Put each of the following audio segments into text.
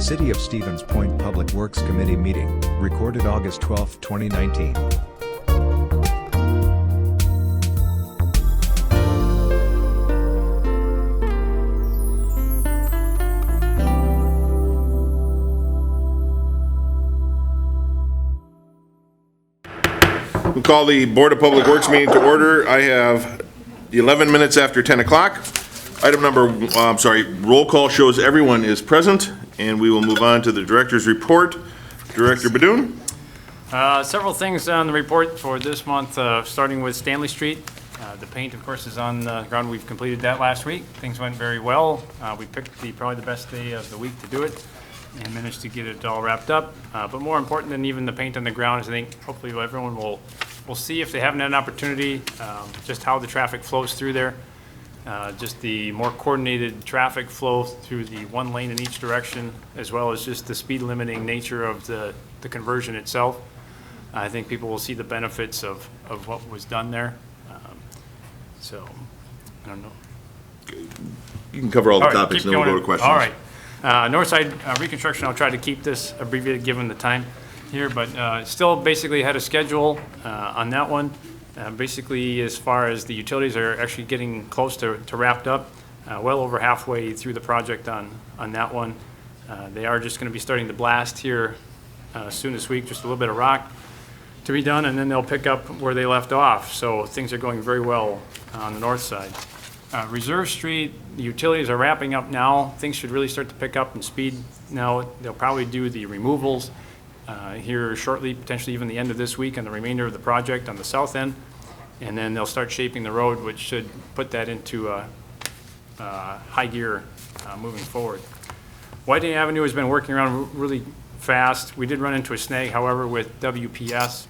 City of Stevens Point Public Works Committee meeting, recorded August 12, 2019. We'll call the Board of Public Works meeting to order. I have 11 minutes after 10 o'clock. Item number, roll call shows everyone is present, and we will move on to the director's report. Director Badoon. Several things on the report for this month, starting with Stanley Street. The paint, of course, is on the ground. We've completed that last week. Things went very well. We picked probably the best day of the week to do it and managed to get it all wrapped up. But more important than even the paint on the ground is I think hopefully everyone will see, if they haven't had an opportunity, just how the traffic flows through there. Just the more coordinated traffic flow through the one lane in each direction, as well as just the speed limiting nature of the conversion itself. I think people will see the benefits of what was done there. So, I don't know. You can cover all the topics, and then we'll go to questions. All right. Northside reconstruction, I'll try to keep this abbreviated given the time here, but still basically ahead of schedule on that one. Basically, as far as the utilities are actually getting close to wrapped up, well over halfway through the project on that one. They are just going to be starting to blast here soon this week, just a little bit of rock to be done, and then they'll pick up where they left off. So things are going very well on the north side. Reserve Street, the utilities are wrapping up now. Things should really start to pick up in speed now. They'll probably do the removals here shortly, potentially even the end of this week, and the remainder of the project on the south end. And then they'll start shaping the road, which should put that into high gear moving forward. Whiting Avenue has been working around really fast. We did run into a snag, however, with WPS.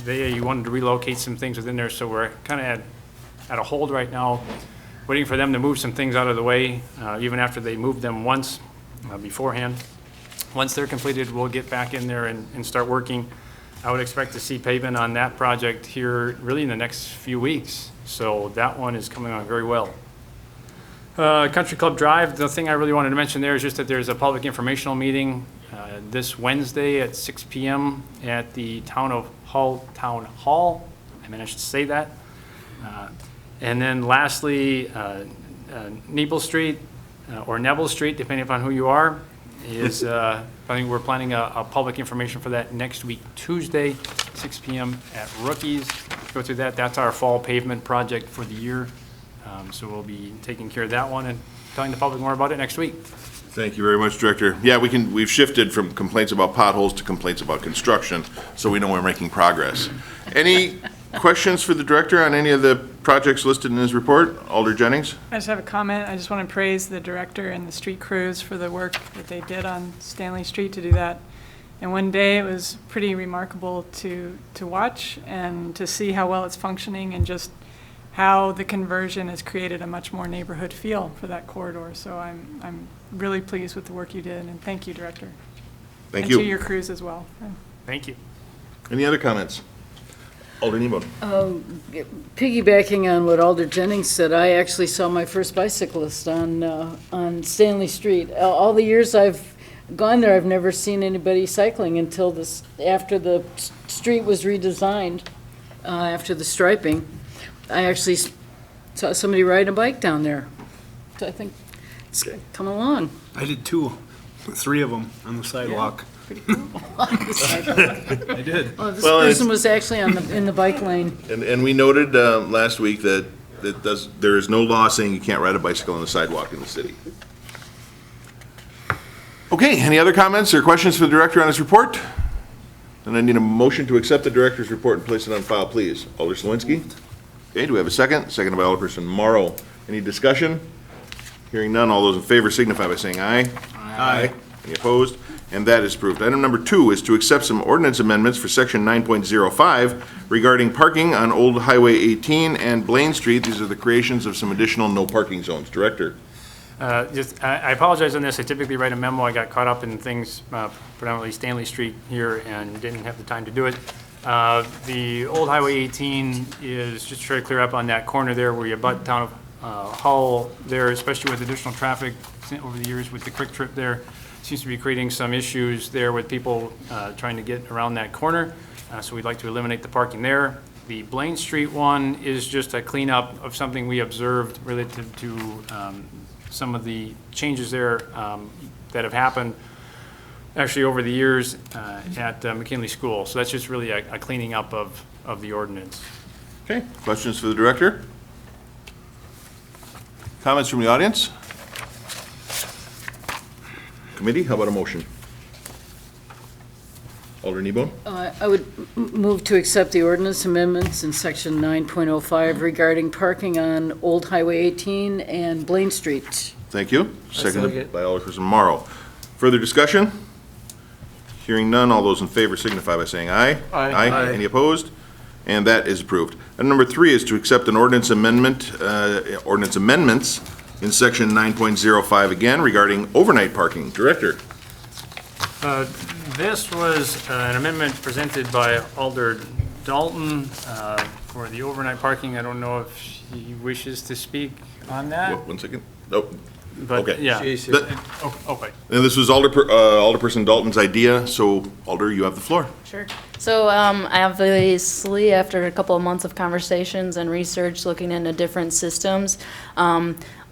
They wanted to relocate some things within there, so we're kind of at a hold right now, waiting for them to move some things out of the way, even after they moved them once beforehand. Once they're completed, we'll get back in there and start working. I would expect to see pavement on that project here really in the next few weeks. So that one is coming on very well. Country Club Drive, the thing I really wanted to mention there is just that there's a public informational meeting this Wednesday at 6 p.m. at the Town Hall. I managed to say that. And then lastly, Neville Street or Neville Street, depending upon who you are, is I think we're planning a public information for that next week, Tuesday, 6 p.m. at Rookies. Go through that. That's our fall pavement project for the year. So we'll be taking care of that one and telling the public more about it next week. Thank you very much, Director. Yeah, we've shifted from complaints about potholes to complaints about construction, so we know we're making progress. Any questions for the Director on any of the projects listed in his report? Alder Jennings? I just have a comment. I just want to praise the director and the street crews for the work that they did on Stanley Street to do that. And one day it was pretty remarkable to watch and to see how well it's functioning and just how the conversion has created a much more neighborhood feel for that corridor. So I'm really pleased with the work you did, and thank you, Director. Thank you. And to your crews as well. Thank you. Any other comments? Alder Nebo. Piggybacking on what Alder Jennings said, I actually saw my first bicyclist on Stanley Street. All the years I've gone there, I've never seen anybody cycling until after the street was redesigned, after the striping. I actually saw somebody riding a bike down there. So I think it's come along. I did three of them on the sidewalk. Pretty cool. I did. Well, this person was actually in the bike lane. And we noted last week that there is no law saying you can't ride a bicycle on the sidewalk in the city. Okay, any other comments or questions for the Director on his report? Then I need a motion to accept the Director's report and place it on file, please. Alder Selinsky? Okay, do we have a second? Seconded by Alderperson Morrow. Any discussion? Hearing none, all those in favor signify by saying aye. Aye. Any opposed? And that is approved. Item number 2 is to accept some ordinance amendments for section 9.05 regarding parking on Old Highway 18 and Blaine Street. These are the creations of some additional no parking zones. Director. I apologize on this. I typically write a memo. I got caught up in things, predominantly Stanley Street here, and didn't have the time to do it. The Old Highway 18 is just to try to clear up on that corner there where you butt hull there, especially with additional traffic over the years with the quick trip there. Seems to be creating some issues there with people trying to get around that corner. So we'd like to eliminate the parking there. The Blaine Street one is just a cleanup of something we observed related to some of the changes there that have happened actually over the years at McKinley School. So that's just really a cleaning up of the ordinance. Okay, questions for the director? Comments from the audience? Committee, how about a motion? Alder Nebo? I would move to accept the ordinance amendments in section 9.05 regarding parking on Old Highway 18 and Blaine Street. Thank you. Seconded second. by Alderperson Morrow. Further discussion? Hearing none, all those in favor signify by saying aye. Aye. Any opposed? And that is approved. And number 3 is to accept an ordinance amendment, ordinance amendments in section 9.05 again regarding overnight parking. Director? This was an amendment presented by Alder Dalton for the overnight parking. I don't know if he wishes to speak on that, 1 second. Nope. but Okay. yeah. That- Okay. And this was Alderperson Dalton's idea, so Alder, you have the floor. Sure. So obviously, after a couple of months of conversations and research, looking into different systems,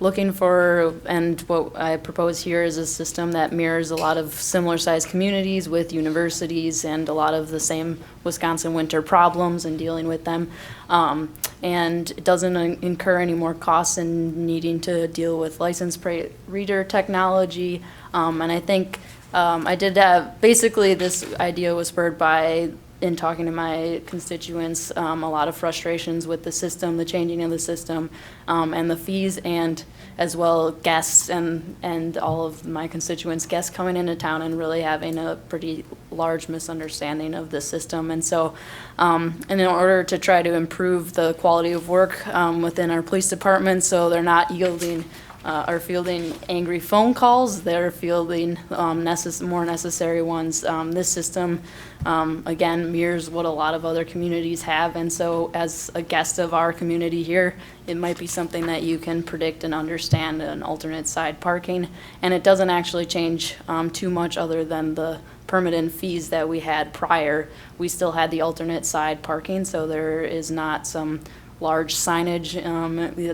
looking for, and what I propose here is a system that mirrors a lot of similar-sized communities with universities and a lot of the same Wisconsin winter problems and dealing with them. And it doesn't incur any more costs in needing to deal with license plate reader technology. And I think I did have, basically this idea was spurred by, in talking to my constituents, a lot of frustrations with the system, the changing of the system, and the fees, and as well guests and all of my constituents' guests coming into town and really having a pretty large misunderstanding of the system. And so, and in order to try to improve the quality of work within our police department, so they're not yielding are fielding angry phone calls, they're fielding more necessary ones. This system, again, mirrors what a lot of other communities have, and so as a guest of our community here, it might be something that you can predict and understand, an alternate side parking, and it doesn't actually change too much other than the permit and fees that we had prior. We still had the alternate side parking, so there is not some large signage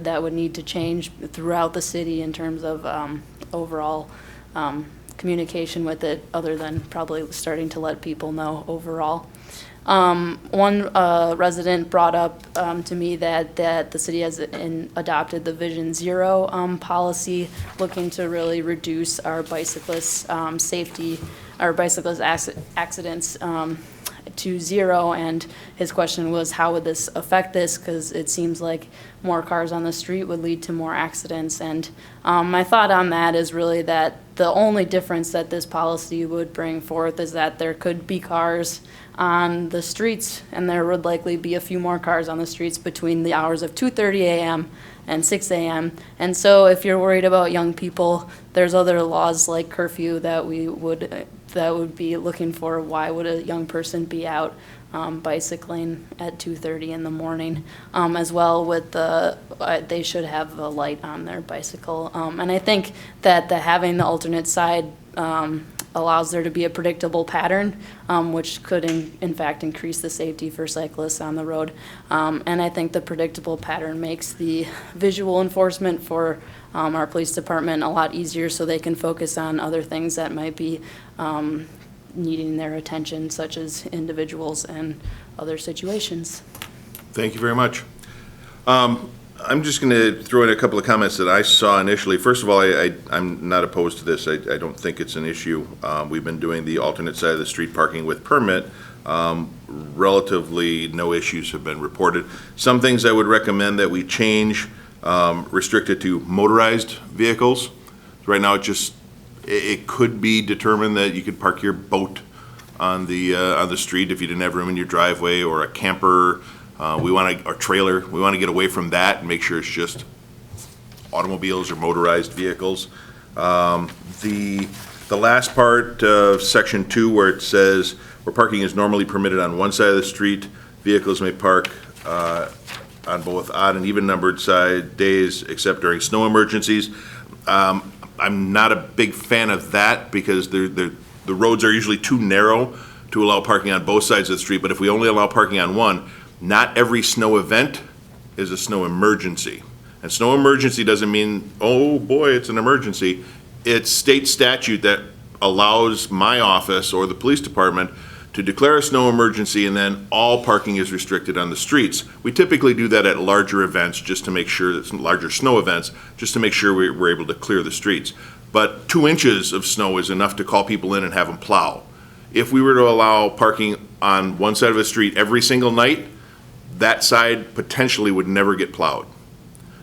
that would need to change throughout the city in terms of overall communication with it, other than probably starting to let people know overall. One resident brought up to me that the city has adopted the Vision Zero policy, looking to really reduce our bicyclist safety, our bicyclist accidents to zero, and his question was, how would this affect this, because it seems like more cars on the street would lead to more accidents. And my thought on that is really that the only difference that this policy would bring forth is that there could be cars on the streets, and there would likely be a few more cars on the streets between the hours of 2:30 a.m. and 6 a.m. And so if you're worried about young people, there's other laws like curfew that would be looking for. Why would a young person be out bicycling at 2:30 in the morning? As well with they should have a light on their bicycle. And I think that having the alternate side allows there to be a predictable pattern, which could in fact increase the safety for cyclists on the road. And I think the predictable pattern makes the visual enforcement for our police department a lot easier, so they can focus on other things that might be needing their attention, such as individuals and other situations. Thank you very much. I'm just going to throw in a couple of comments that I saw initially. First of all, I'm not opposed to this. I don't think it's an issue. We've been doing the alternate side of the street parking with permit. Relatively no issues have been reported. Some things I would recommend that we change, restricted to motorized vehicles. Right now, it could be determined that you could park your boat on the street if you didn't have room in your driveway, or a camper. Or trailer. We want to get away from that and make sure it's just automobiles or motorized vehicles. The last part of section 2, where it says where parking is normally permitted on one side of the street, vehicles may park on both odd and even numbered side days except during snow emergencies. I'm not a big fan of that because the roads are usually too narrow to allow parking on both sides of the street, but if we only allow parking on one, not every snow event is a snow emergency. And snow emergency doesn't mean, oh boy, it's an emergency. It's state statute that allows my office or the police department to declare a snow emergency, and then all parking is restricted on the streets. We typically do that at larger events, just to make sure that larger snow events, just to make sure we're able to clear the streets. But 2 inches of snow is enough to call people in and have them plow. If we were to allow parking on one side of the street every single night, that side potentially would never get plowed.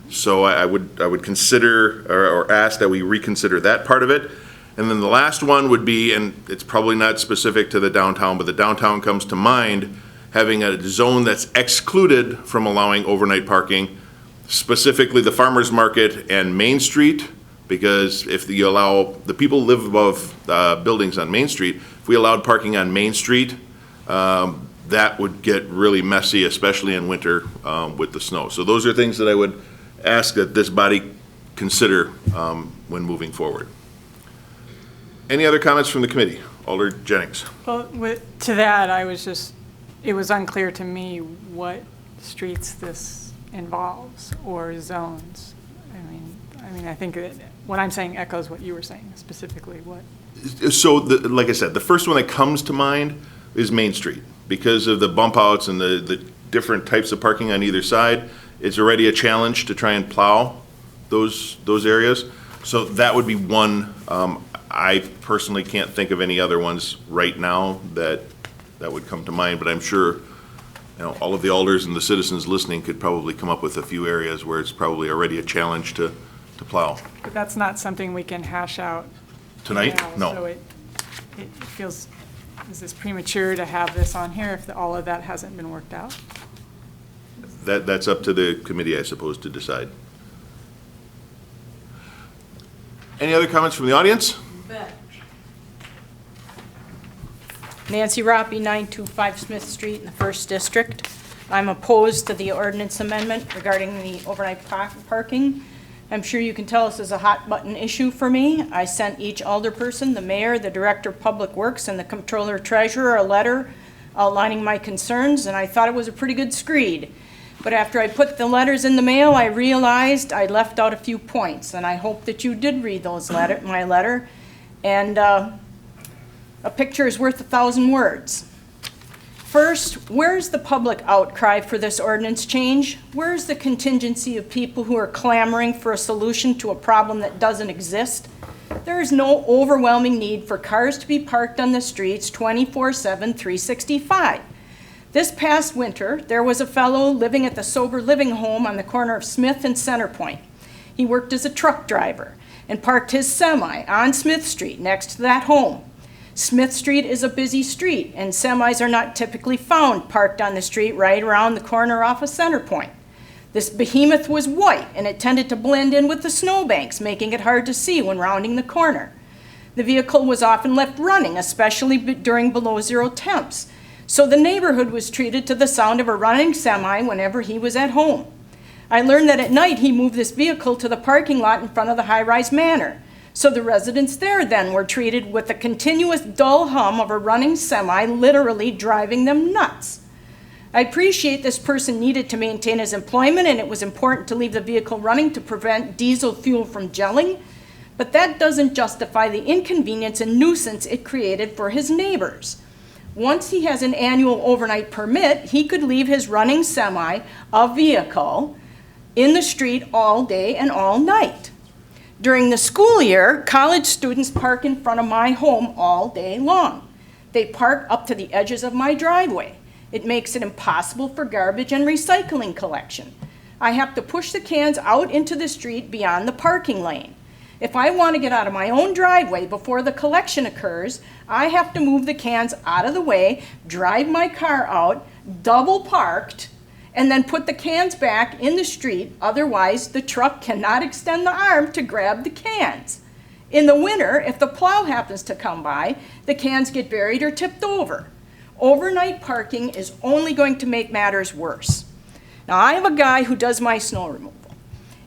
So I would consider or ask that we reconsider that part of it. And then the last one would be, and it's probably not specific to the downtown, but the downtown comes to mind, having a zone that's excluded from allowing overnight parking, specifically the farmer's market and Main Street, because if you allow, the people live above buildings on Main Street, if we allowed parking on Main Street, that would get really messy, especially in winter with the snow. So those are things that I would ask that this body consider when moving forward. Any other comments from the committee? Alder Jennings. Well, to that, it was unclear to me what streets this involves or zones. I mean, I think that what I'm saying echoes what you were saying, specifically what. So, like I said, the first one that comes to mind is Main Street. Because of the bump outs and the different types of parking on either side, it's already a challenge to try and plow those areas. So that would be one. I personally can't think of any other ones right now that would come to mind, but I'm sure all of the alders and the citizens listening could probably come up with a few areas where it's probably already a challenge to plow. But that's not something we can hash out Tonight? now, No. So it feels, is this premature to have this on here if all of that hasn't been worked out? That's up to the committee, I suppose, to decide. Any other comments from the audience? Nancy Roppy, 925 Smith Street in the First District. I'm opposed to the ordinance amendment regarding the overnight parking. I'm sure you can tell this is a hot button issue for me. I sent each alderperson, the mayor, the director of public works, and the comptroller treasurer a letter outlining my concerns, and I thought it was a pretty good screed. But after I put the letters in the mail, I realized I left out a few points, and I hope that you did read my letter. And a picture is worth 1,000 words. First, where's the public outcry for this ordinance change? Where's the contingency of people who are clamoring for a solution to a problem that doesn't exist? There is no overwhelming need for cars to be parked on the streets 24/7, 365. This past winter, there was a fellow living at the sober living home on the corner of Smith and Centerpoint. He worked as a truck driver and parked his semi on Smith Street next to that home. Smith Street is a busy street, and semis are not typically found parked on the street right around the corner off of Centerpoint. This behemoth was white, and it tended to blend in with the snowbanks, making it hard to see when rounding the corner. The vehicle was often left running, especially during below zero temps, so the neighborhood was treated to the sound of a running semi whenever he was at home. I learned that at night he moved this vehicle to the parking lot in front of the high-rise manor. So the residents there then were treated with the continuous dull hum of a running semi literally driving them nuts. I appreciate this person needed to maintain his employment, and it was important to leave the vehicle running to prevent diesel fuel from gelling, but that doesn't justify the inconvenience and nuisance it created for his neighbors. Once he has an annual overnight permit, he could leave his running semi, a vehicle, in the street all day and all night. During the school year, college students park in front of my home all day long. They park up to the edges of my driveway. It makes it impossible for garbage and recycling collection. I have to push the cans out into the street beyond the parking lane. If I want to get out of my own driveway before the collection occurs, I have to move the cans out of the way, drive my car out, double parked, and then put the cans back in the street. Otherwise, the truck cannot extend the arm to grab the cans. In the winter, if the plow happens to come by, the cans get buried or tipped over. Overnight parking is only going to make matters worse. Now, I have a guy who does my snow removal.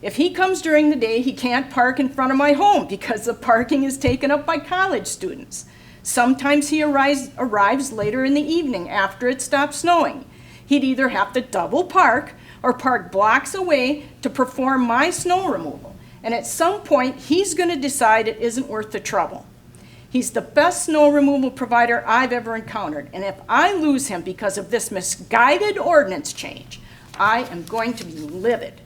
If he comes during the day, he can't park in front of my home because the parking is taken up by college students. Sometimes he arrives later in the evening after it stops snowing. He'd either have to double park or park blocks away to perform my snow removal. And at some point, he's going to decide it isn't worth the trouble. He's the best snow removal provider I've ever encountered. And if I lose him because of this misguided ordinance change, I am going to be livid.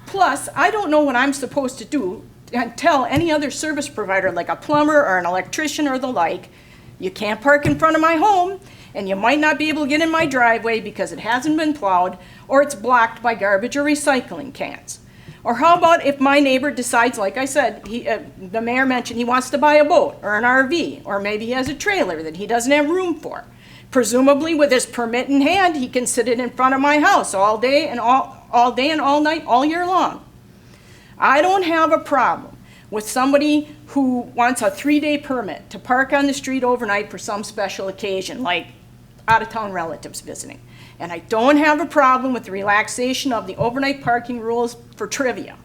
Plus, I don't know what I'm supposed to do and tell any other service provider like a plumber or an electrician or the like, you can't park in front of my home, and you might not be able to get in my driveway because it hasn't been plowed, or it's blocked by garbage or recycling cans. Or how about if my neighbor decides, like I said, the mayor mentioned he wants to buy a boat or an RV, or maybe he has a trailer that he doesn't have room for. Presumably with his permit in hand, he can sit it in front of my house all day and all night, all year long. I don't have a problem with somebody who wants a 3-day permit to park on the street overnight for some special occasion, like out-of-town relatives visiting. And I don't have a problem with the relaxation of the overnight parking rules for trivia.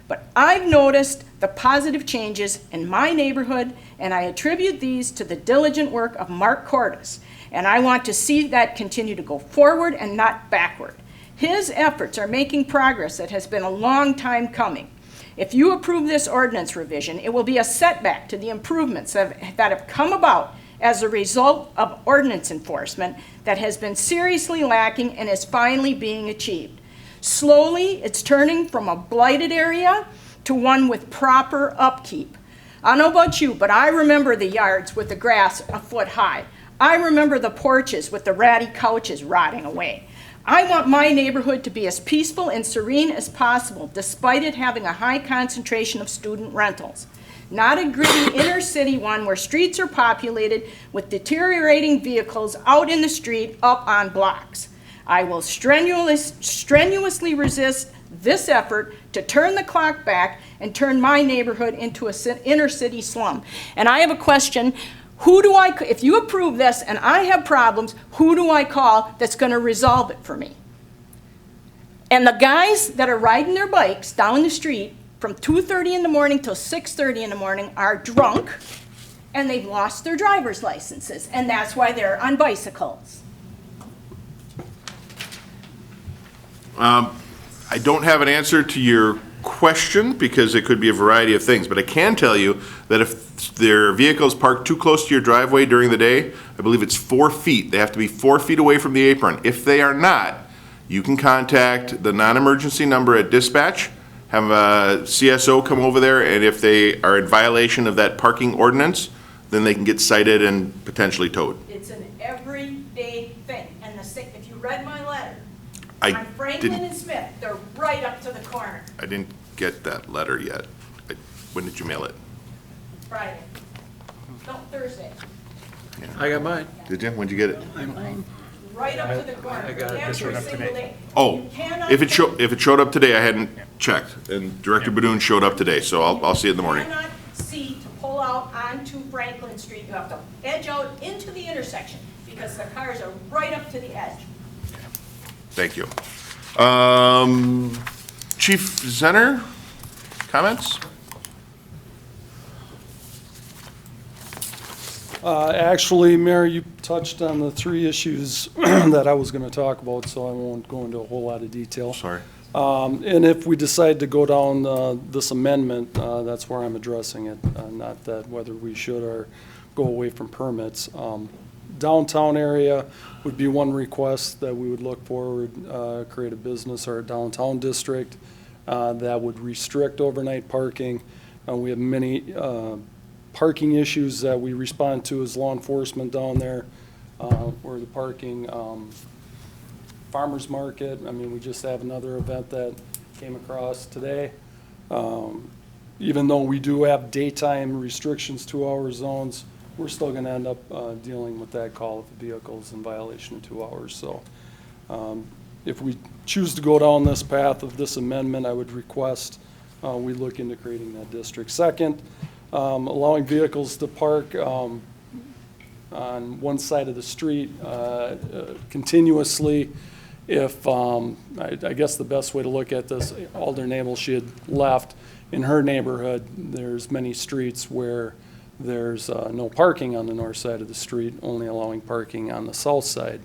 But I've noticed the positive changes in my neighborhood, and I attribute these to the diligent work of Mark Cordes. And I want to see that continue to go forward and not backward. His efforts are making progress that has been a long time coming. If you approve this ordinance revision, it will be a setback to the improvements that have come about as a result of ordinance enforcement that has been seriously lacking and is finally being achieved. Slowly, it's turning from a blighted area to one with proper upkeep. I don't know about you, but I remember the yards with the grass a foot high. I remember the porches with the ratty couches rotting away. I want my neighborhood to be as peaceful and serene as possible, despite it having a high concentration of student rentals. Not a gritty inner city one where streets are populated with deteriorating vehicles out in the street up on blocks. I will strenuously resist this effort to turn the clock back and turn my neighborhood into an inner city slum. And I have a question. If you approve this and I have problems, who do I call that's going to resolve it for me? And the guys that are riding their bikes down the street from 2:30 in the morning till 6:30 in the morning are drunk, and they've lost their driver's licenses, and that's why they're on bicycles. I don't have an answer to your question because it could be a variety of things, but I can tell you that if their vehicles parked too close to your driveway during the day, I believe it's 4 feet. They have to be 4 feet away from the apron. If they are not, you can contact the non-emergency number at dispatch, have a CSO come over there, and if they are in violation of that parking ordinance, then they can get cited and potentially towed. It's an everyday thing, and if you read my letter, I on Franklin didn't- and Smith, they're right up to the corner, I didn't get that letter yet. When did you mail it? Friday. No, Thursday, I got mine. Did you? When'd you get it? right up to the corner. I got it just Every right up single today. day. Oh, You cannot if it think- showed up today, I hadn't checked, and Director Badoon showed up today, so I'll see it in the morning. You cannot see to pull out onto Franklin Street. You have to edge out into the intersection because the cars are right up to the edge. Thank you. Chief Zenner, comments? Actually, Mayor, you touched on the 3 issues that I was going to talk about, so I won't go into a whole lot of detail. Sorry. And if we decide to go down this amendment, that's where I'm addressing it, not that whether we should or go away from permits. Downtown area would be one request that we would look forward, create a business or a downtown district that would restrict overnight parking. We have many parking issues that we respond to as law enforcement down there, where the parking, farmer's market, I mean, we just have another event that came across today. Even though we do have daytime restrictions, 2-hour zones, we're still gonna end up dealing with that call if the vehicle's in violation of 2 hours. So if we choose to go down this path of this amendment, I would request we look into creating that district. Second, allowing vehicles to park on one side of the street continuously if, I guess the best way to look at this, Alder Nabel, she had left, in her neighborhood, there's many streets where there's no parking on the north side of the street, only allowing parking on the south side.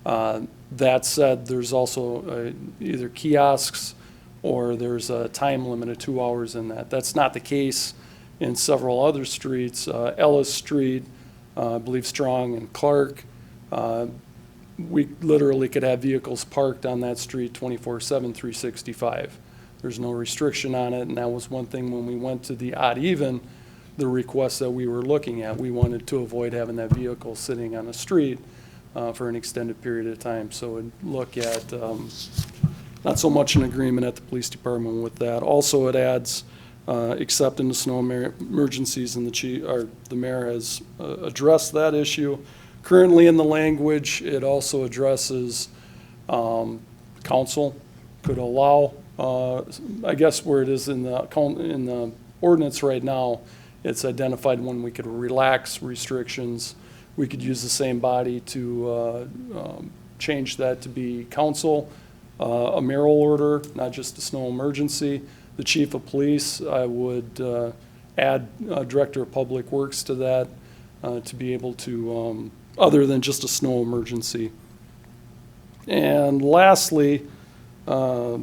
That said, there's also either kiosks or there's a time limit of 2 hours in that. That's not the case in several other streets. Ellis Street, I believe Strong and Clark, we literally could have vehicles parked on that street 24/7, 365. There's no restriction on it, and that was one thing when we went to the odd even, the request that we were looking at. We wanted to avoid having that vehicle sitting on the street for an extended period of time. So we'd look at not so much an agreement at the police department with that. Also, it adds except in the snow emergencies, and the mayor has addressed that issue. Currently in the language, it also addresses council could allow, I guess where it is in the ordinance right now, it's identified when we could relax restrictions. We could use the same body to change that to be council, a mayoral order, not just a snow emergency. The chief of police, I would add director of public works to that to be able to, other than just a snow emergency. And lastly, I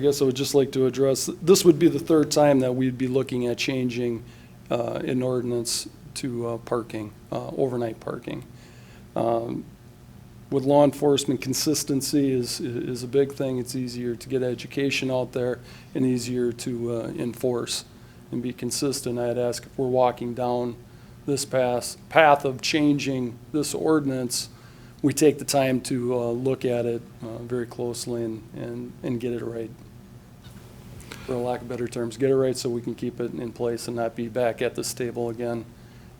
guess I would just like to address, this would be the third time that we'd be looking at changing an ordinance to parking, overnight parking. With law enforcement, consistency is a big thing. It's easier to get education out there and easier to enforce and be consistent. I'd ask if we're walking down this path of changing this ordinance, we take the time to look at it very closely and get it right. For lack of better terms, get it right so we can keep it in place and not be back at this table again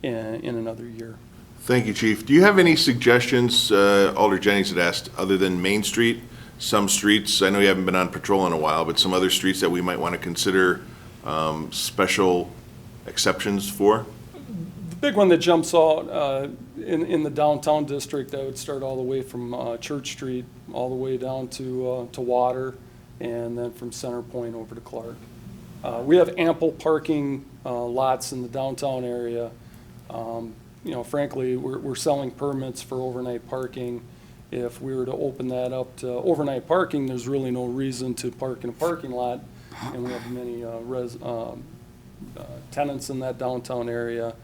in another year. Thank you, Chief. Do you have any suggestions, Alder Jennings had asked, other than Main Street? Some streets, I know you haven't been on patrol in a while, but some other streets that we might want to consider special exceptions for? The big one that jumps out in the downtown district, I would start all the way from Church Street, all the way down to Water, and then from Center Point over to Clark. We have ample parking lots in the downtown area. You know, frankly, we're selling permits for overnight parking. If we were to open that up to overnight parking, there's really no reason to park in a parking lot. And we have many tenants in that downtown area.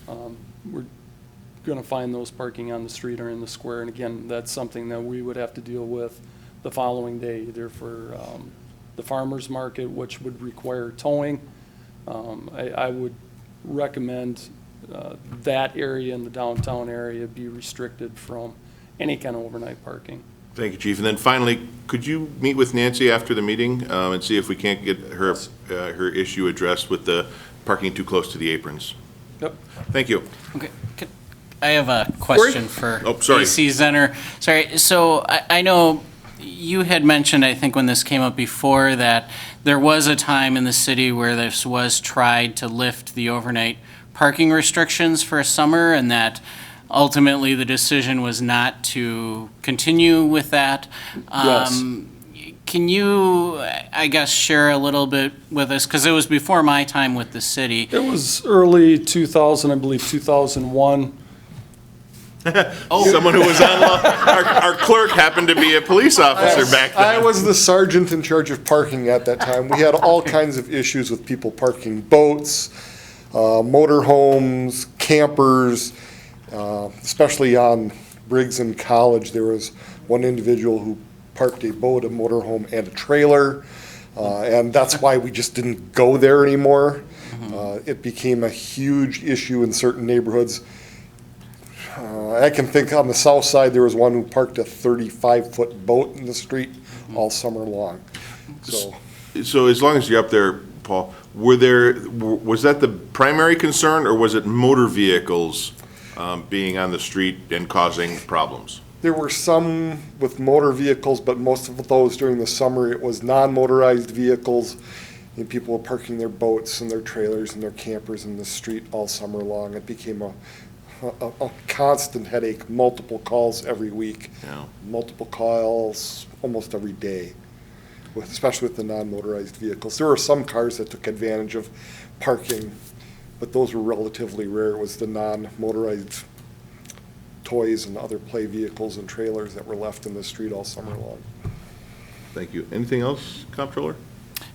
We're going to find those parking on the street or in the square. And again, that's something that we would have to deal with the following day, either for the farmer's market, which would require towing. I would recommend that area in the downtown area be restricted from any kind of overnight parking. Thank you, Chief. And then finally, could you meet with Nancy after the meeting and see if we can't get her her issue addressed with the parking too close to the aprons? Yep. Thank you. Okay. I have a question for AC Zenner. Sorry, so I know you had mentioned, I think when this came up before, that there was a time in the city where this was tried to lift the overnight parking restrictions for a summer, and that ultimately the decision was not to continue with that. Yes. Can you, I guess, share a little bit with us, because it was before my time with the city. It was early 2000, I believe 2001. Someone who was on our clerk happened to be a police officer back then. I was the sergeant in charge of parking at that time. We had all kinds of issues with people parking boats, motorhomes, campers, especially on Briggs and College. There was one individual who parked a boat, a motorhome, and a trailer, and that's why we just didn't go there anymore. It became a huge issue in certain neighborhoods. I can think on the south side, there was one who parked a 35-foot boat in the street all summer long. So as long as you're up there, Paul, was that the primary concern, or was it motor vehicles being on the street and causing problems? There were some with motor vehicles, but most of those during the summer, it was non-motorized vehicles. And people were parking their boats and their trailers and their campers in the street all summer long. It became a a constant headache, multiple calls every week. Yeah. Multiple calls almost every day, especially with the non-motorized vehicles. There were some cars that took advantage of parking, but those were relatively rare. It was the non-motorized toys and other play vehicles and trailers that were left in the street all summer long. Thank you. Anything else, Comptroller?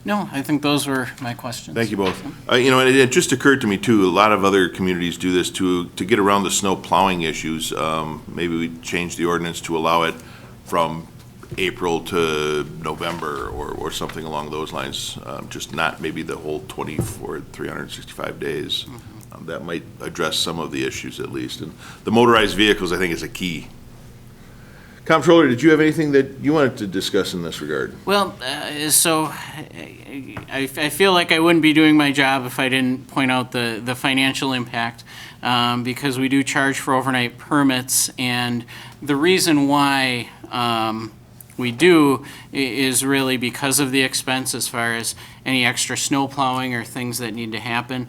No, I think those were my questions. Thank you both. You know, it just occurred to me too, a lot of other communities do this to get around the snow plowing issues. Maybe we change the ordinance to allow it from April to November or something along those lines. Just not maybe the whole 365 days. That might address some of the issues at least. And the motorized vehicles, I think, is a key. Comptroller, did you have anything that you wanted to discuss in this regard? Well, so I feel like I wouldn't be doing my job if I didn't point out the financial impact, because we do charge for overnight permits, and the reason why we do is really because of the expense as far as any extra snow plowing or things that need to happen.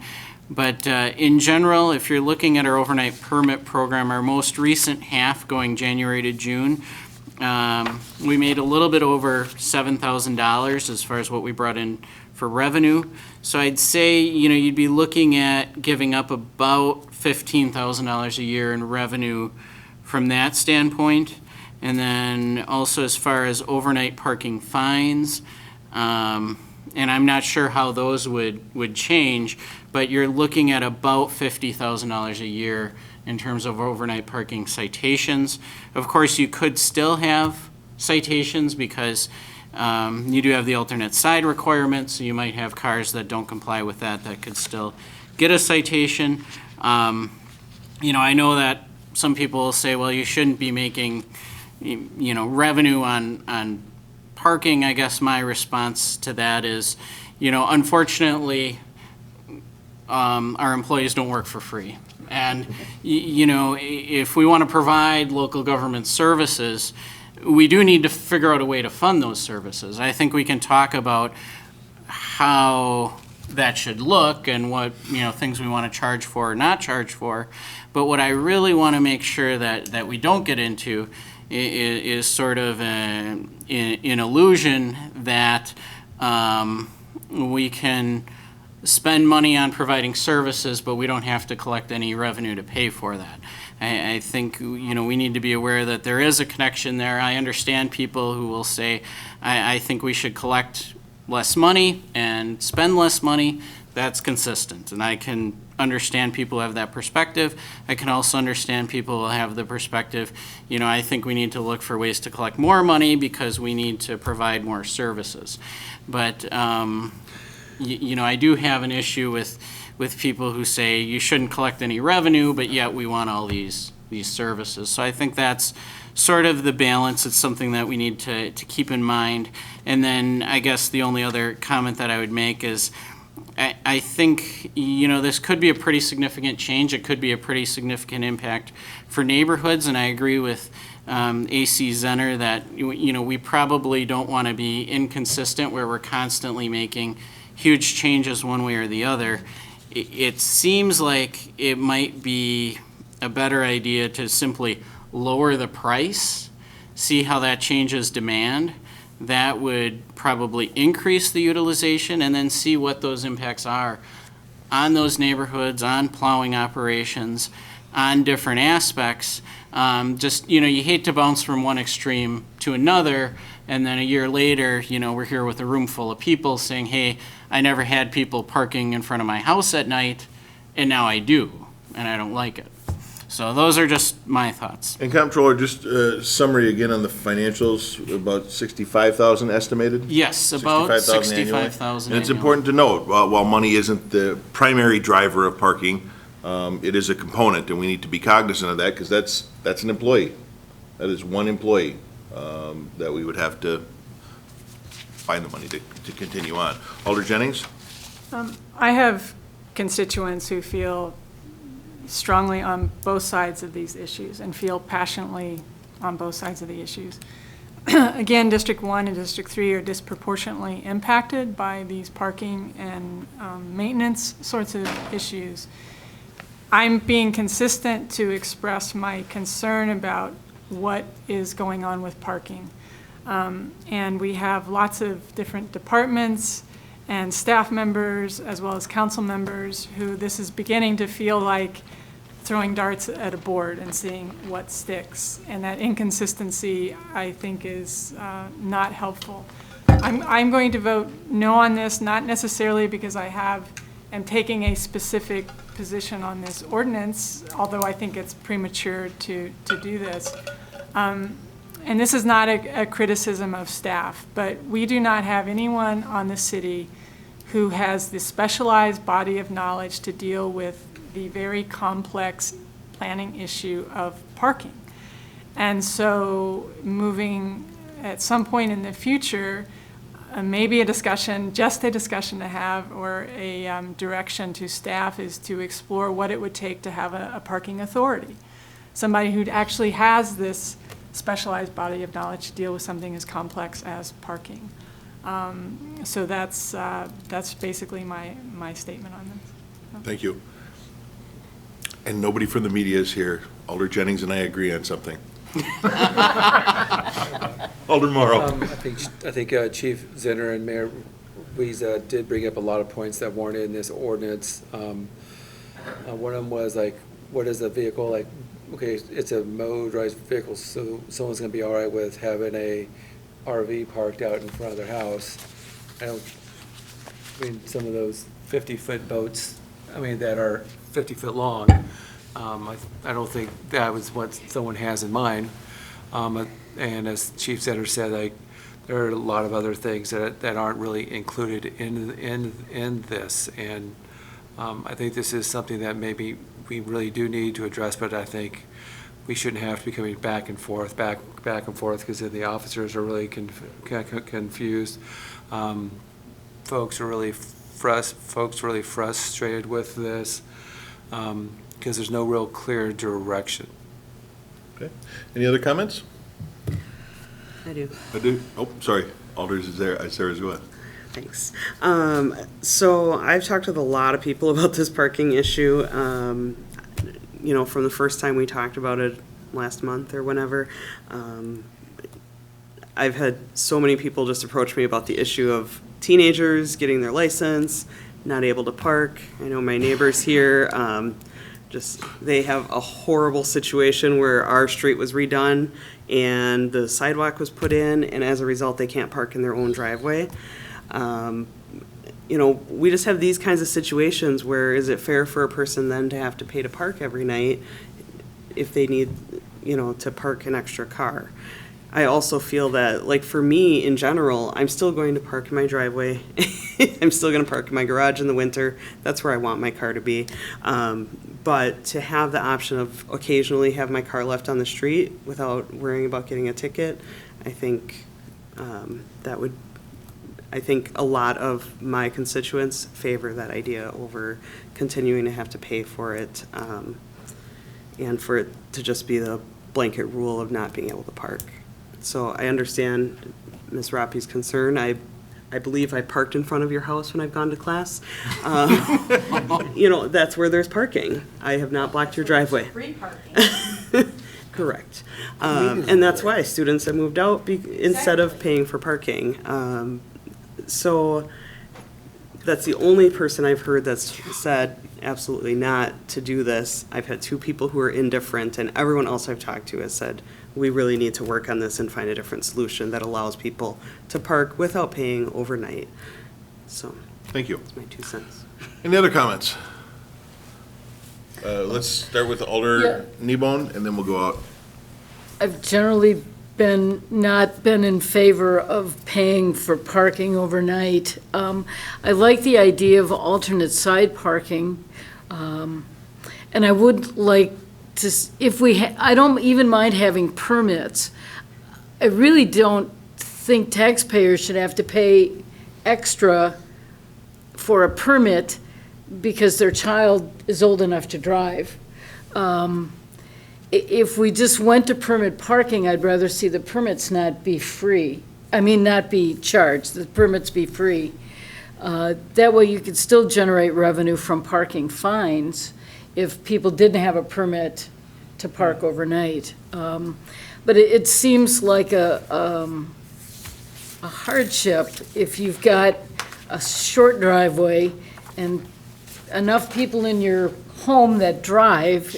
But in general, if you're looking at our overnight permit program, our most recent half going January to June, we made a little bit over $7,000 as far as what we brought in for revenue. So I'd say, you know, you'd be looking at giving up about $15,000 a year in revenue from that standpoint. And then also as far as overnight parking fines, and I'm not sure how those would change, but you're looking at about $50,000 a year in terms of overnight parking citations. Of course, you could still have citations because you do have the alternate side requirement, so you might have cars that don't comply with that could still get a citation. You know, I know that some people will say, well, you shouldn't be making, you know, revenue on parking. I guess my response to that is, you know, unfortunately, our employees don't work for free. And, you know, if we want to provide local government services, we do need to figure out a way to fund those services. I think we can talk about how that should look and what, you know, things we want to charge for or not charge for. But what I really want to make sure that we don't get into is sort of an illusion that we can spend money on providing services, but we don't have to collect any revenue to pay for that. I think, you know, we need to be aware that there is a connection there. I understand people who will say, I think we should collect less money and spend less money. That's consistent, and I can understand people have that perspective. I can also understand people will have the perspective, you know, I think we need to look for ways to collect more money because we need to provide more services. But, you know, I do have an issue with people who say you shouldn't collect any revenue, but yet we want all these services. So I think that's sort of the balance. It's something that we need to keep in mind. And then I guess the only other comment that I would make is I think, you know, this could be a pretty significant change. It could be a pretty significant impact for neighborhoods, and I agree with AC Zenner that, you know, we probably don't want to be inconsistent where we're constantly making huge changes one way or the other. It seems like it might be a better idea to simply lower the price, see how that changes demand. That would probably increase the utilization, and then see what those impacts are on those neighborhoods, on plowing operations, on different aspects. Just, you know, you hate to bounce from one extreme to another, and then a year later, you know, we're here with a room full of people saying, hey, I never had people parking in front of my house at night, and now I do, and I don't like it. So those are just my thoughts. And Comptroller, just summary again on the financials, about 65,000 estimated? Yes, about 65,000 And it's annually. important to note, while money isn't the primary driver of parking, it is a component, and we need to be cognizant of that, because that's an employee. That is one employee that we would have to find the money to continue on. Alder Jennings? I have constituents who feel strongly on both sides of these issues and feel passionately on both sides of the issues. Again, District 1 and District 3 are disproportionately impacted by these parking and maintenance sorts of issues. I'm being consistent to express my concern about what is going on with parking. And we have lots of different departments and staff members, as well as council members, who this is beginning to feel like throwing darts at a board and seeing what sticks. And that inconsistency, I think, is not helpful. I'm going to vote no on this, not necessarily because I am taking a specific position on this ordinance, although I think it's premature to do this. And this is not a criticism of staff, but we do not have anyone on the city who has the specialized body of knowledge to deal with the very complex planning issue of parking. And so moving at some point in the future, maybe a discussion, just a discussion to have, or a direction to staff is to explore what it would take to have a parking authority. Somebody who actually has this specialized body of knowledge to deal with something as complex as parking. So that's basically my statement on this. Thank you. And nobody from the media is here. Alder Jennings and I agree on something. Alder Morrow. I think Chief Zinner and Mayor Weeza did bring up a lot of points that weren't in this ordinance. One of them was like, what is a vehicle like? Okay, it's a motorized vehicle, so someone's gonna be all right with having a RV parked out in front of their house. I mean, some of those 50-foot boats, that are 50 foot long, I don't think that was what someone has in mind. And as Chief Zetter said, like, there are a lot of other things that aren't really included in this. And I think this is something that maybe we really do need to address, but I think we shouldn't have to be coming back and forth, because then the officers are really confused. Folks are really frustrated with this, because there's no real clear direction. Okay. Any other comments? I do. Oh, sorry. Alder's is there. Sarah's go ahead. Thanks. So I've talked with a lot of people about this parking issue. From the first time we talked about it last month or whenever. I've had so many people just approach me about the issue of teenagers getting their license, not able to park. I know my neighbors here, they have a horrible situation where our street was redone and the sidewalk was put in, and as a result, they can't park in their own driveway. We just have these kinds of situations where is it fair for a person then to have to pay to park every night if they need, to park an extra car? I also feel that, like, for me in general, I'm still going to park in my driveway. I'm still going to park in my garage in the winter. That's where I want my car to be. But to have the option of occasionally have my car left on the street without worrying about getting a ticket, I think I think a lot of my constituents favor that idea over continuing to have to pay for it, and for it to just be the blanket rule of not being able to park. So I understand Ms. Rappi's concern. I believe I parked in front of your house when I've gone to class. That's where there's parking. I have not blocked your driveway. Free parking. Correct. And that's why students have moved out instead of paying for parking. So that's the only person I've heard that's said absolutely not to do this. I've had 2 people who are indifferent, and everyone else I've talked to has said, we really need to work on this and find a different solution that allows people to park without paying overnight. So. Thank you. That's my 2 cents. Any other comments? Let's start with Alder Kneebone, and then we'll go out. I've generally not been in favor of paying for parking overnight. I like the idea of alternate side parking, and I would like to, I don't even mind having permits. I really don't think taxpayers should have to pay extra for a permit because their child is old enough to drive. If we just went to permit parking, I'd rather see the permits not be free. Not be charged, the permits be free. That way you could still generate revenue from parking fines if people didn't have a permit to park overnight. But it seems like a hardship if you've got a short driveway and enough people in your home that drive,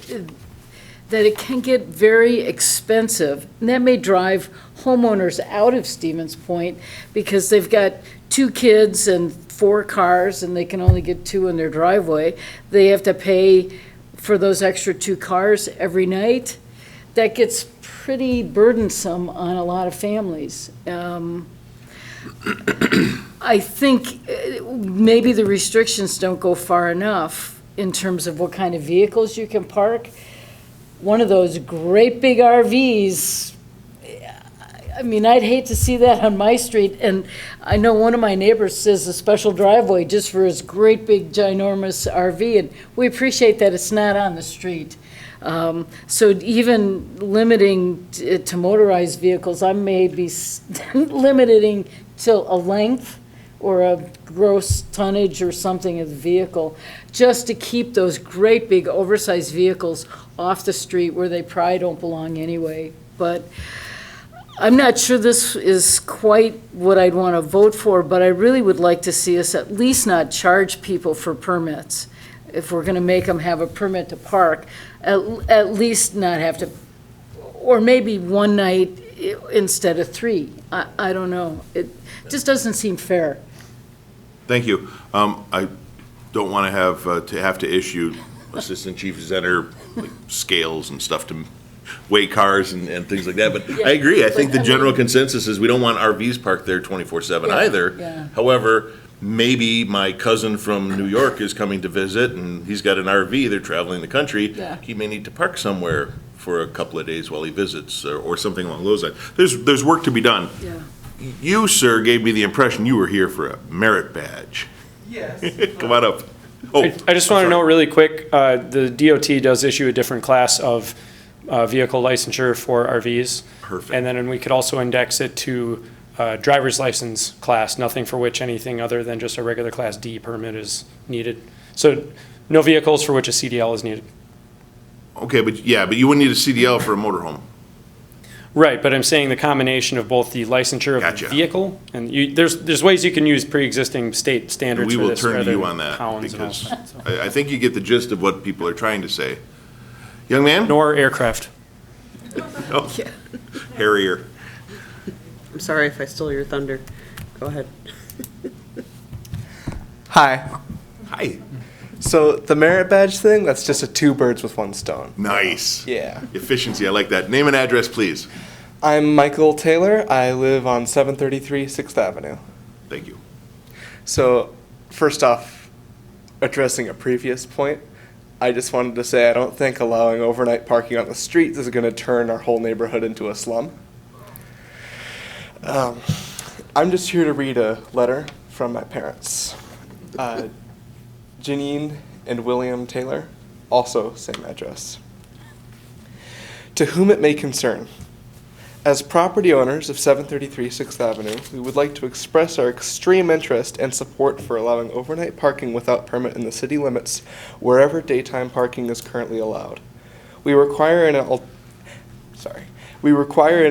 that it can get very expensive. And that may drive homeowners out of Stevens Point because they've got 2 kids and 4 cars and they can only get 2 in their driveway. They have to pay for those extra 2 cars every night. That gets pretty burdensome on a lot of families. I think maybe the restrictions don't go far enough in terms of what kind of vehicles you can park. One of those great big RVs, I mean, I'd hate to see that on my street. And I know one of my neighbors says a special driveway just for his great big ginormous RV, and we appreciate that it's not on the street. So even limiting it to motorized vehicles, I may be limiting to a length or a gross tonnage or something of the vehicle, just to keep those great big oversized vehicles off the street where they probably don't belong anyway. But I'm not sure this is quite what I'd want to vote for, but I really would like to see us at least not charge people for permits. If we're going to make them have a permit to park, at least not have to, or maybe one night instead of 3. I don't know. It just doesn't seem fair. Thank you. I don't want to have to issue Assistant Chief Zenner like, scales and stuff to weigh cars and things like that, but Yeah. I agree. I think the general consensus is we don't want RVs parked there 24/7 either. Yeah. However, maybe my cousin from New York is coming to visit and he's got an RV, they're traveling the country. Yeah. He may need to park somewhere for a couple of days while he visits or something along those lines. There's work to be done. Yeah. You, sir, gave me the impression you were here for a merit badge. Yes. Come on up. Oh, I just want to know really quick, the DOT does issue a different class of vehicle licensure for RVs. Perfect. And then we could also index it to driver's license class, nothing for which anything other than just a regular Class D permit is needed. So no vehicles for which a CDL is needed. Okay, but you wouldn't need a CDL for a motorhome. Right, but I'm saying the combination of both the licensure of Gotcha. the vehicle, and there's ways you can use pre-existing state standards We for will this turn to rather you than on that pounds and all because that, so. I think you get the gist of what people are trying to say. Young man? Nor aircraft. Oh, Harrier. I'm sorry if I stole your thunder. Go ahead. Hi. Hi. So the merit badge thing, that's just a 2 birds with 1 stone. Nice. Yeah. Efficiency, I like that. Name and address, please. I'm Michael Taylor. I live on 733 6th Avenue. Thank you. So first off, addressing a previous point, I just wanted to say I don't think allowing overnight parking on the streets is going to turn our whole neighborhood into a slum. I'm just here to read a letter from my parents. Janine and William Taylor, also same address. To whom it may concern, as property owners of 733 6th Avenue, we would like to express our extreme interest and support for allowing overnight parking without permit in the city limits wherever daytime parking is currently allowed. We require an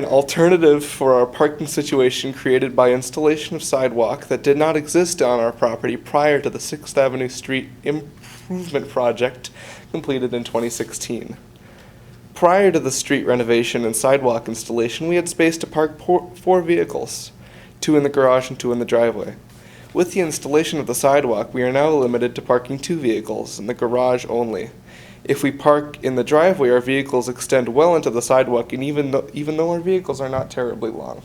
alternative for our parking situation created by installation of sidewalk that did not exist on our property prior to the 6th Avenue Street Improvement Project completed in 2016. Prior to the street renovation and sidewalk installation, we had space to park 4 vehicles, 2 in the garage and 2 in the driveway. With the installation of the sidewalk, we are now limited to parking 2 vehicles in the garage only. If we park in the driveway, our vehicles extend well into the sidewalk, and even though our vehicles are not terribly long.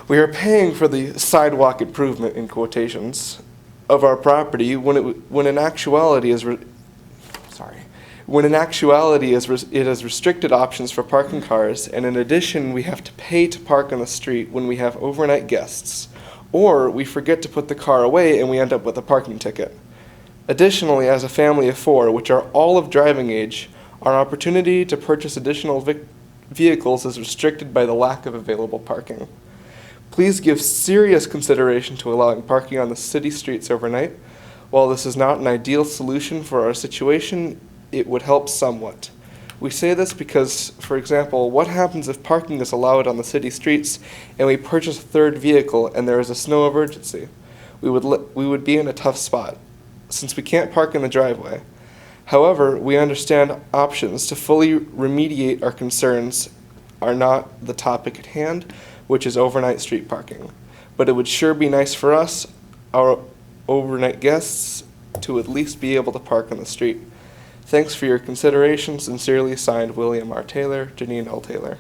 We are paying for the sidewalk improvement, in quotations, of our property when in actuality it has restricted options for parking cars, and in addition, we have to pay to park on the street when we have overnight guests, or we forget to put the car away and we end up with a parking ticket. Additionally, as a family of 4, which are all of driving age, our opportunity to purchase additional vehicles is restricted by the lack of available parking. Please give serious consideration to allowing parking on the city streets overnight While this is not an ideal solution for our situation, it would help somewhat. We say this because, for example, what happens if parking is allowed on the city streets and we purchase a third vehicle and there is a snow emergency? We would be in a tough spot, since we can't park in the driveway. However, we understand options to fully remediate our concerns are not the topic at hand, which is overnight street parking. But it would sure be nice for us, our overnight guests, to at least be able to park on the street. Thanks for your consideration. Sincerely signed, William R. Taylor, Janine L. Taylor.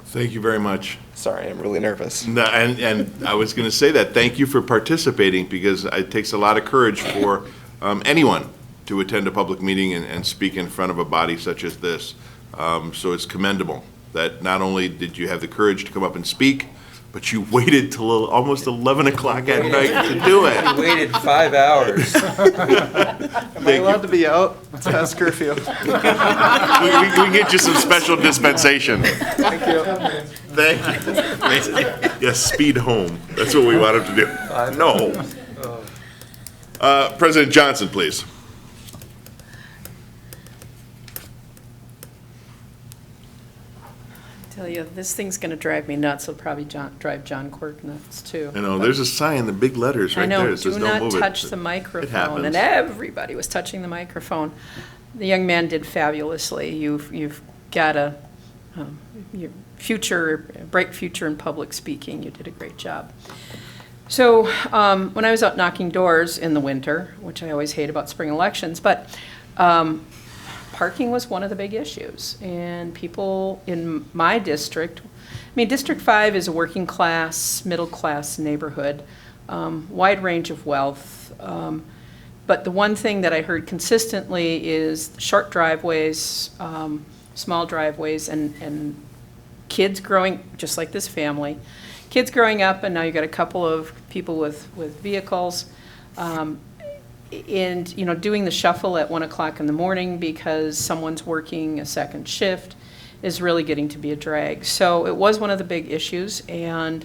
Thank you very much. Sorry, I'm really nervous. No, and I was going to say that. Thank you for participating, because it takes a lot of courage for anyone to attend a public meeting and speak in front of a body such as this. So it's commendable that not only did you have the courage to come up and speak, but you waited till almost 11 o'clock at night to do it. We waited 5 hours. Am I allowed to be out? It's past curfew. We can get you some special dispensation. Thank you. Thank you. Yes, speed home. That's what we want him to do. No. President Johnson, please. Tell you, this thing's going to drive me nuts. It'll probably drive John Quirk nuts, too. I know, there's a sign, the big letters right there. I know, It says, do "Don't not move it." touch the It microphone. happens. And everybody was touching the microphone. The young man did fabulously. You've got a your bright future in public speaking. You did a great job. So when I was out knocking doors in the winter, which I always hate about spring elections, but parking was one of the big issues. And people in my district, District 5 is a working class, middle class neighborhood, wide range of wealth. But the one thing that I heard consistently is short driveways, small driveways, and kids growing, just like this family, kids growing up, and now you've got a couple of people with vehicles. And, doing the shuffle at 1 o'clock in the morning because someone's working a second shift is really getting to be a drag. So it was one of the big issues, and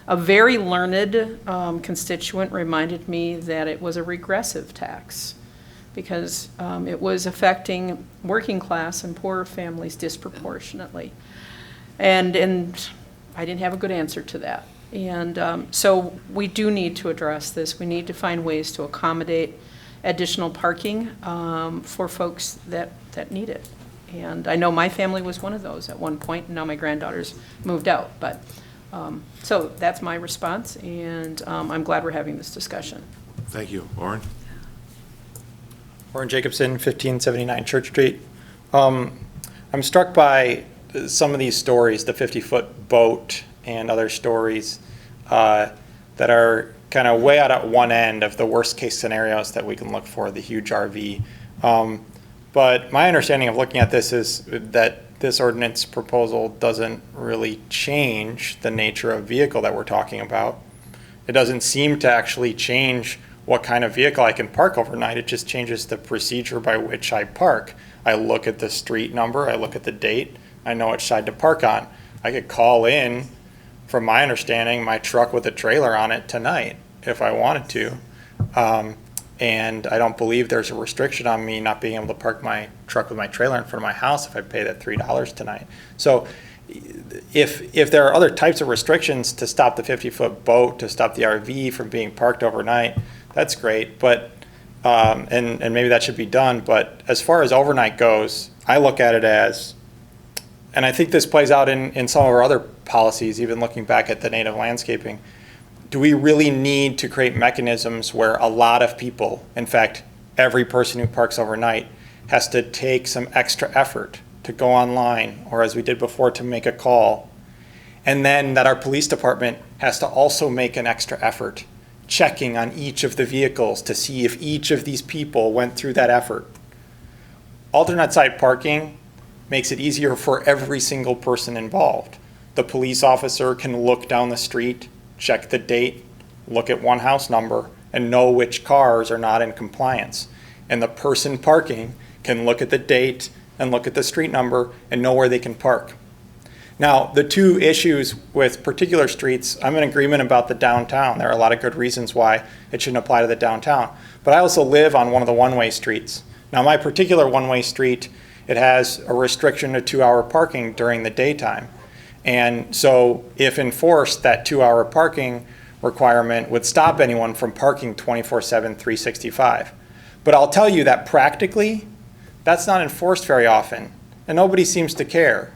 a very learned constituent reminded me that it was a regressive tax because it was affecting working class and poorer families disproportionately. And I didn't have a good answer to that. And so we do need to address this. We need to find ways to accommodate additional parking for folks that need it. And I know my family was one of those at one point, and now my granddaughter's moved out. But so that's my response, and I'm glad we're having this discussion. Thank you. Orrin? Orrin Jacobson, 1579 Church Street. I'm struck by some of these stories, the 50-foot boat and other stories that are kind of way out at one end of the worst case scenarios that we can look for, the huge RV. But my understanding of looking at this is that this ordinance proposal doesn't really change the nature of vehicle that we're talking about. It doesn't seem to actually change what kind of vehicle I can park overnight. It just changes the procedure by which I park. I look at the street number, I look at the date, I know which side to park on. I could call in, from my understanding, my truck with a trailer on it tonight if I wanted to. And I don't believe there's a restriction on me not being able to park my truck with my trailer in front of my house if I pay that $3 tonight. So if there are other types of restrictions to stop the 50-foot boat, to stop the RV from being parked overnight, that's great. But and maybe that should be done. But as far as overnight goes, I look at it as, and I think this plays out in some of our other policies, even looking back at the native landscaping, do we really need to create mechanisms where a lot of people, in fact, every person who parks overnight, has to take some extra effort to go online, or as we did before, to make a call, and then that our police department has to also make an extra effort checking on each of the vehicles to see if each of these people went through that effort? Alternate side parking makes it easier for every single person involved. The police officer can look down the street, check the date, look at one house number, and know which cars are not in compliance. And the person parking can look at the date and look at the street number and know where they can park. Now, the two issues with particular streets, I'm in agreement about the downtown. There are a lot of good reasons why it shouldn't apply to the downtown. But I also live on one of the one-way streets. Now, my particular one-way street, it has a restriction to 2-hour parking during the daytime. And so if enforced, that 2-hour parking requirement would stop anyone from parking 24/7, 365. But I'll tell you that practically, that's not enforced very often, and nobody seems to care.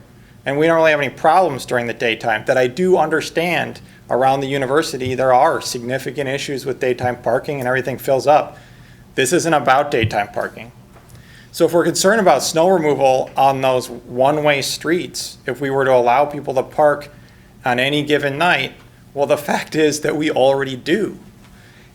And we don't really have any problems during the daytime. That I do understand around the university, there are significant issues with daytime parking and everything fills up. This isn't about daytime parking. So if we're concerned about snow removal on those one-way streets, if we were to allow people to park on any given night, well, the fact is that we already do.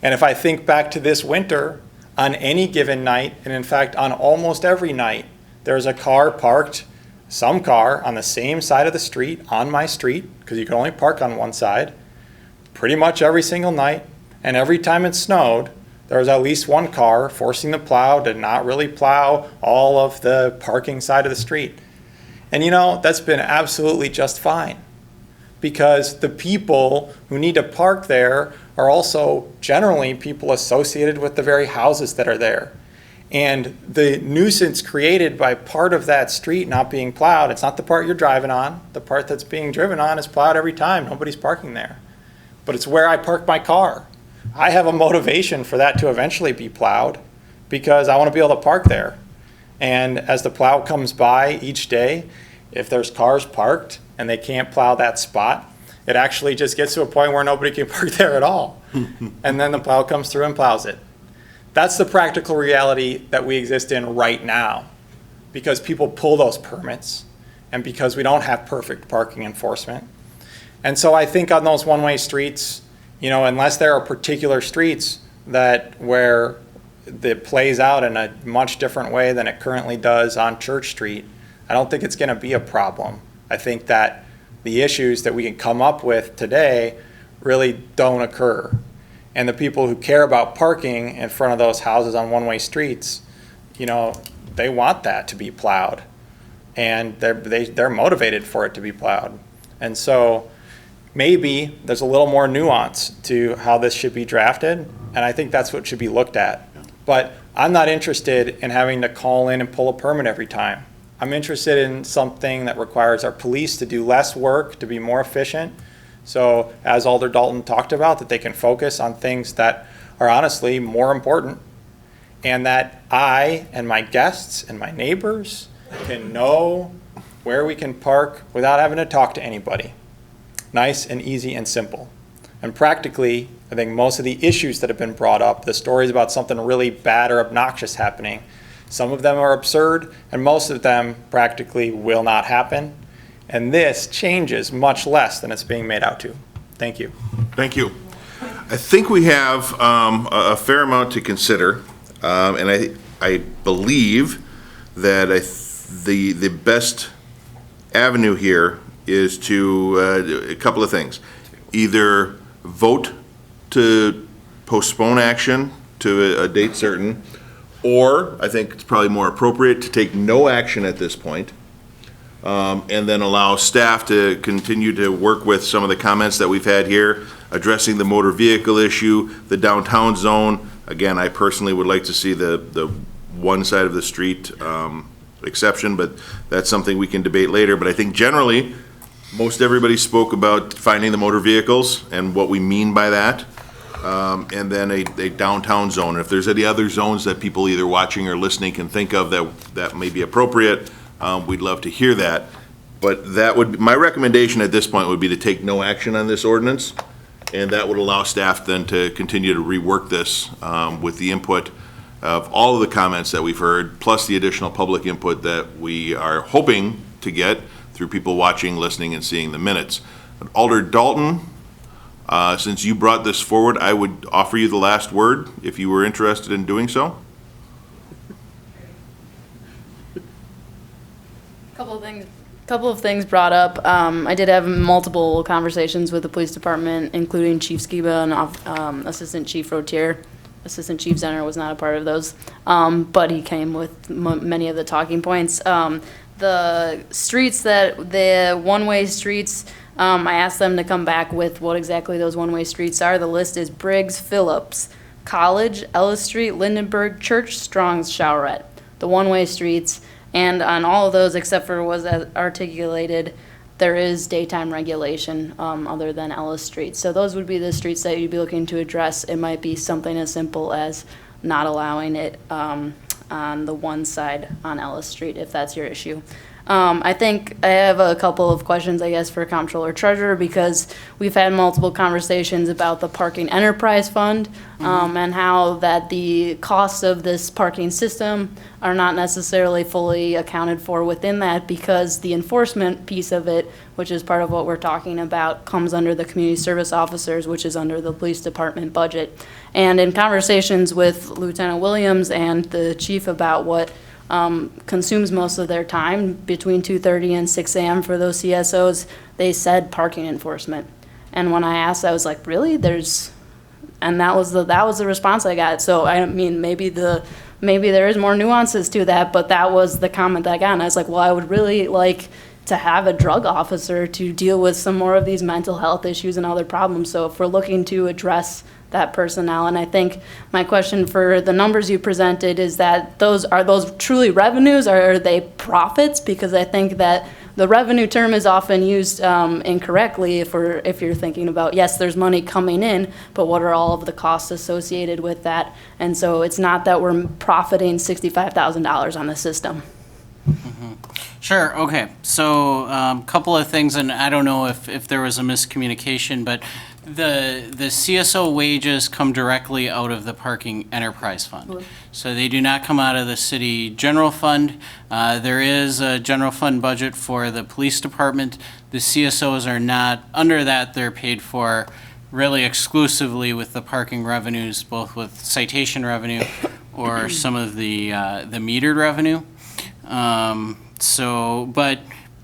And if I think back to this winter, on any given night, and in fact on almost every night, there's a car parked, some car on the same side of the street, on my street, because you can only park on one side, pretty much every single night. And every time it snowed, there was at least one car forcing the plow to not really plow all of the parking side of the street. And you know, that's been absolutely just fine, because the people who need to park there are also generally people associated with the very houses that are there. And the nuisance created by part of that street not being plowed, it's not the part you're driving on. The part that's being driven on is plowed every time. Nobody's parking there. But it's where I park my car. I have a motivation for that to eventually be plowed because I want to be able to park there. And as the plow comes by each day, if there's cars parked and they can't plow that spot, it actually just gets to a point where nobody can park there at all. And then the plow comes through and plows it. That's the practical reality that we exist in right now, because people pull those permits and because we don't have perfect parking enforcement. And so I think on those one-way streets, you know, unless there are particular streets that where it plays out in a much different way than it currently does on Church Street, I don't think it's going to be a problem. I think that the issues that we can come up with today really don't occur. And the people who care about parking in front of those houses on one-way streets, you know, they want that to be plowed. And they're motivated for it to be plowed. And so maybe there's a little more nuance to how this should be drafted, and I think that's what should be looked at. But I'm not interested in having to call in and pull a permit every time. I'm interested in something that requires our police to do less work, to be more efficient. So as Alder Dalton talked about, that they can focus on things that are honestly more important, and that I and my guests and my neighbors can know where we can park without having to talk to anybody. Nice and easy and simple. And practically, I think most of the issues that have been brought up, the stories about something really bad or obnoxious happening, some of them are absurd, and most of them practically will not happen. And this changes much less than it's being made out to. Thank you. Thank you. I think we have a fair amount to consider, and I believe that the best avenue here is to a couple of things. Either vote to postpone action to a date certain, or I think it's probably more appropriate to take no action at this point, and then allow staff to continue to work with some of the comments that we've had here, addressing the motor vehicle issue, the downtown zone. Again, I personally would like to see the one side of the street exception, but that's something we can debate later. But I think generally, most everybody spoke about finding the motor vehicles and what we mean by that. And then a downtown zone. If there's any other zones that people either watching or listening can think of that may be appropriate, we'd love to hear that. But my recommendation at this point would be to take no action on this ordinance, and that would allow staff then to continue to rework this with the input of all of the comments that we've heard, plus the additional public input that we are hoping to get through people watching, listening, and seeing the minutes. But Alder Dalton, since you brought this forward, I would offer you the last word if you were interested in doing so. Couple of things brought up. I did have multiple conversations with the police department, including Chief Skiba and Assistant Chief Rotier. Assistant Chief Zenner was not a part of those, but he came with many of the talking points. the streets the one-way streets, I asked them to come back with what exactly those one-way streets are. The list is Briggs, Phillips, College, Ellis Street, Lindenberg, Church, Strong's, Showerette. The one-way streets, and on all of those, except for was articulated, there is daytime regulation other than Ellis Street. So those would be the streets that you'd be looking to address. It might be something as simple as not allowing it on the one side on Ellis Street, if that's your issue. I think I have a couple of questions, I guess, for Comptroller Treasurer, because we've had multiple conversations about the Parking Enterprise Fund and how that the costs of this parking system are not necessarily fully accounted for within that, because the enforcement piece of it, which is part of what we're talking about, comes under the community service officers, which is under the police department budget. And in conversations with Lieutenant Williams and the chief about what consumes most of their time between 2:30 and 6 a.m. for those CSOs, they said parking enforcement. And when I asked, I was like, really? And that was the response I got. So I mean, maybe there is more nuances to that, but that was the comment I got. And I was like, well, I would really like to have a drug officer to deal with some more of these mental health issues and other problems. So if we're looking to address that personnel, and I think my question for the numbers you presented is that are those truly revenues, or are they profits? Because I think that the revenue term is often used incorrectly if you're thinking about, yes, there's money coming in, but what are all of the costs associated with that? And so it's not that we're profiting $65,000 on the system. Sure, okay. So a couple of things, and I don't know if there was a miscommunication, but the CSO wages come directly out of the Parking Enterprise Fund. So they do not come out of the city general fund. There is a general fund budget for the police department. The CSOs are not under that. They're paid for really exclusively with the parking revenues, both with citation revenue or some of the metered revenue. But,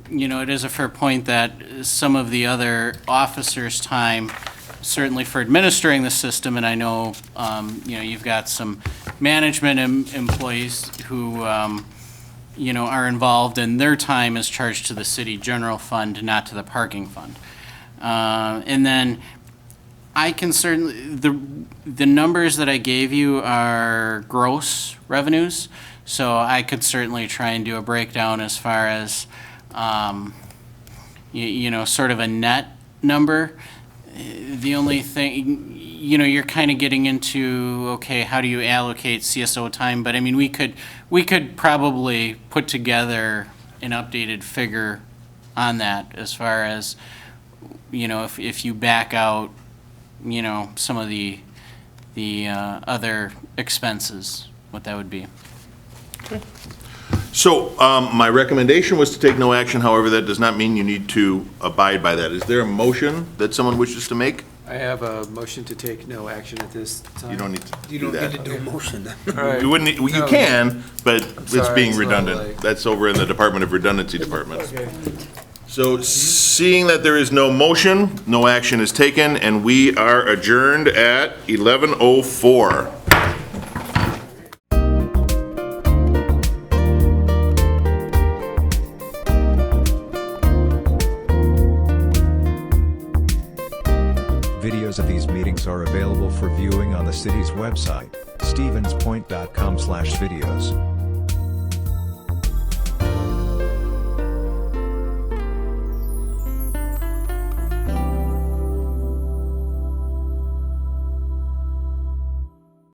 you know, it is a fair point that some of the other officers' time, certainly for administering the system, and I know, you know, you've got some management employees who, you know, are involved, and their time is charged to the city general fund, not to the parking fund. And then I can certainly, the numbers that I gave you are gross revenues. So I could certainly try and do a breakdown as far as, you know, sort of a net number. The only thing, you know, you're kind of getting into, okay, how do you allocate CSO time? But I mean, we could probably put together an updated figure on that as far as, you know, if you back out, you know, some of the other expenses, what that would be. So my recommendation was to take no action. However, that does not mean you need to abide by that. Is there a motion that someone wishes to make? I have a motion to take no action at this time. You don't need to do that. You don't need to do a motion then. All right. You wouldn't. You can, but it's sorry, being so, redundant. like- That's over in the Department of Redundancy Department. Okay. So seeing that there is no motion, no action is taken, and we are adjourned at 11:04. Videos of these meetings are available for viewing on the city's website, stevenspoint.com/videos.